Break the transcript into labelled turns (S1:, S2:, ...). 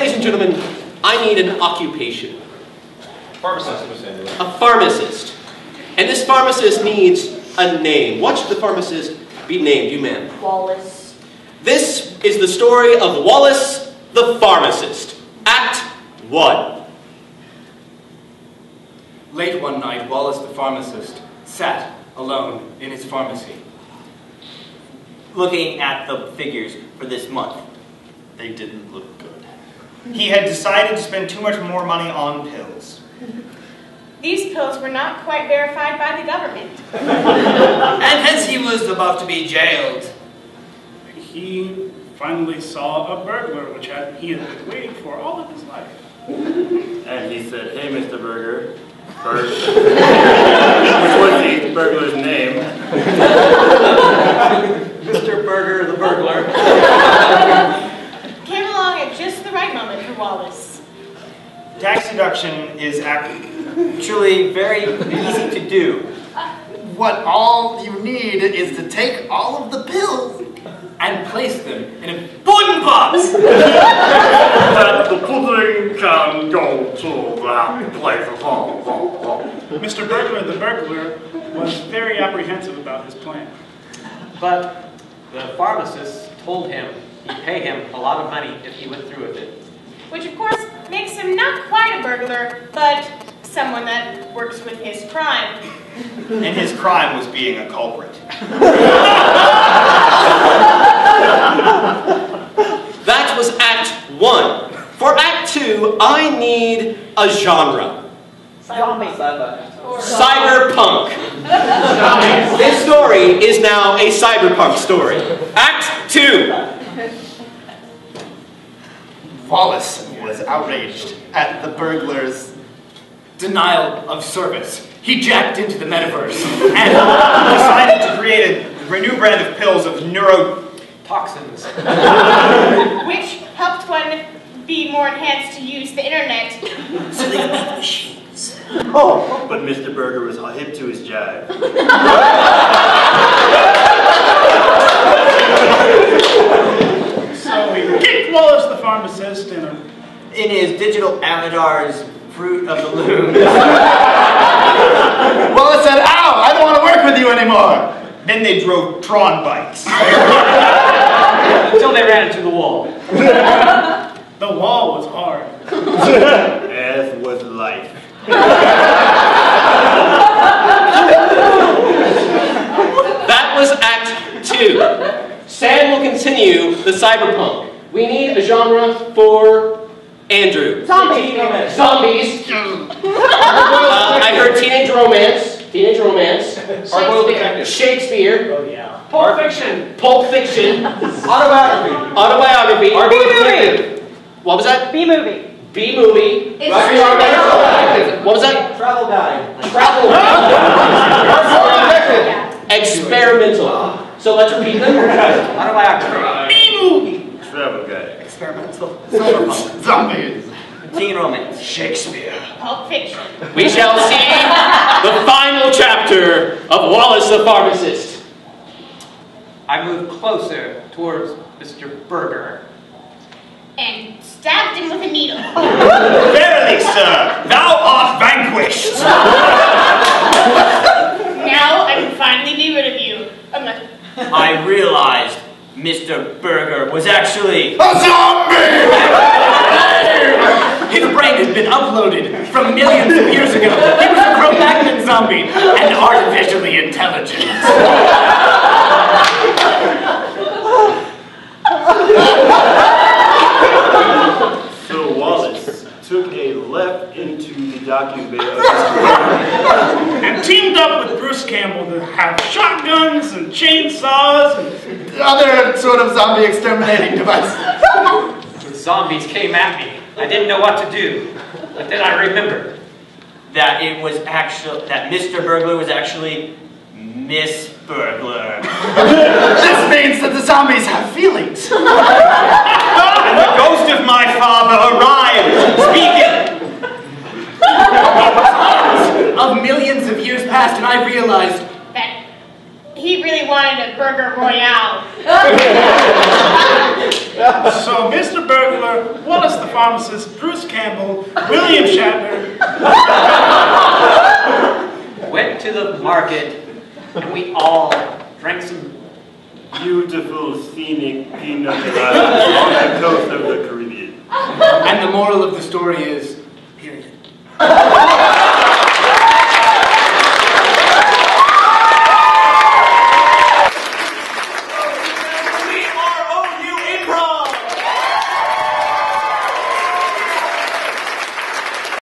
S1: ladies and gentlemen, I need an occupation.
S2: Pharmacist.
S1: A pharmacist. And this pharmacist needs a name. What should the pharmacist be named, you man?
S3: Wallace.
S1: This is the story of Wallace the Pharmacist. Act 1.
S4: Late one night, Wallace the Pharmacist sat alone in his pharmacy,
S5: looking at the figures for this month.
S6: They didn't look good. He had decided to spend too much more money on pills.
S3: These pills were not quite verified by the government.
S5: And hence he was about to be jailed.
S7: He finally saw a burglar, which he had been waiting for all of his life.
S8: And he said, "Hey, Mr. Burger." Which was the burglar's name.
S2: Mr. Burger, the burglar.
S3: Came along at just the right moment for Wallace.
S6: Tax deduction is
S5: Actually very easy to do.
S9: What all you need is to take all of the pills
S4: and place them in a pudding box.
S8: That the pudding can go to that place.
S7: Mr. Burglar the burglar was very apprehensive about his plan.
S2: But the pharmacist told him he'd pay him a lot of money if he went through with it.
S3: Which of course makes him not quite a burglar, but someone that works with his crime.
S6: And his crime was being a culprit.
S1: That was Act 1. For Act 2, I need a genre. Cyberpunk. This story is now a cyberpunk story. Act 2.
S9: Wallace was outraged at the burglar's
S4: Denial of service. He jacked into the metaverse
S6: And decided to create a new brand of pills of
S2: Toxins.
S3: Which helped one be more enhanced to use the internet.
S5: So they make machines.
S8: Oh, but Mr. Burger was hip to his jive.
S7: So we kicked Wallace the Pharmacist in
S5: his digital avatar's Fruit of the Loom.
S9: Wallace said, "Ow, I don't want to work with you anymore."
S6: Then they drove Tron bikes.
S2: Until they ran into the wall.
S7: The wall was hard.
S8: As was life.
S1: That was Act 2. Sam will continue the cyberpunk. We need a genre for Andrew.
S3: Zombies.
S1: Zombies. I heard teenage romance. Teenage romance. Shakespeare.
S2: Oh yeah. Pulp Fiction.
S1: Pulp Fiction.
S2: Autobiography.
S1: Autobiography.
S3: B-movie.
S1: What was that?
S3: B-movie.
S1: B-movie. What was that?
S2: Travel guide.
S1: Travel. Experimental. So let's repeat them.
S2: Autobiography.
S7: B-movie.
S8: Travel guy.
S5: Experimental.
S9: Cyberpunk. Zombies.
S5: Teen romance.
S9: Shakespeare.
S3: Pulp Fiction.
S1: We shall see the final chapter of Wallace the Pharmacist.
S2: I moved closer towards Mr. Burger.
S3: And stabbed him with a needle.
S6: Verily, sir, thou art vanquished.
S3: Now I can finally be rid of you.
S5: I realized Mr. Burger was actually
S9: A zombie!
S4: His brain had been uploaded from millions of years ago. He was a Cro-Magnon zombie and artificially intelligent.
S8: So Wallace took a left into the docking bay of
S7: And teamed up with Bruce Campbell to have shotguns and chainsaws and
S9: Other sort of zombie exterminating device.
S2: The zombies came at me. I didn't know what to do. But then I remembered.
S5: that Mr. Burglar was actually Miss Burglar.
S9: This means that the zombies have feelings.
S6: And the ghost of my father arrived, speaking.
S4: Of millions of years past, and I realized
S3: That he really wanted a burger royale.
S7: So, Mr. Burglar, Wallace the pharmacist, Bruce Campbell, William Shatner
S2: went to the market, and we all drank some.
S8: Beautiful scenic pina coladas on the coast of the Caribbean.
S4: And the moral of the story is, period.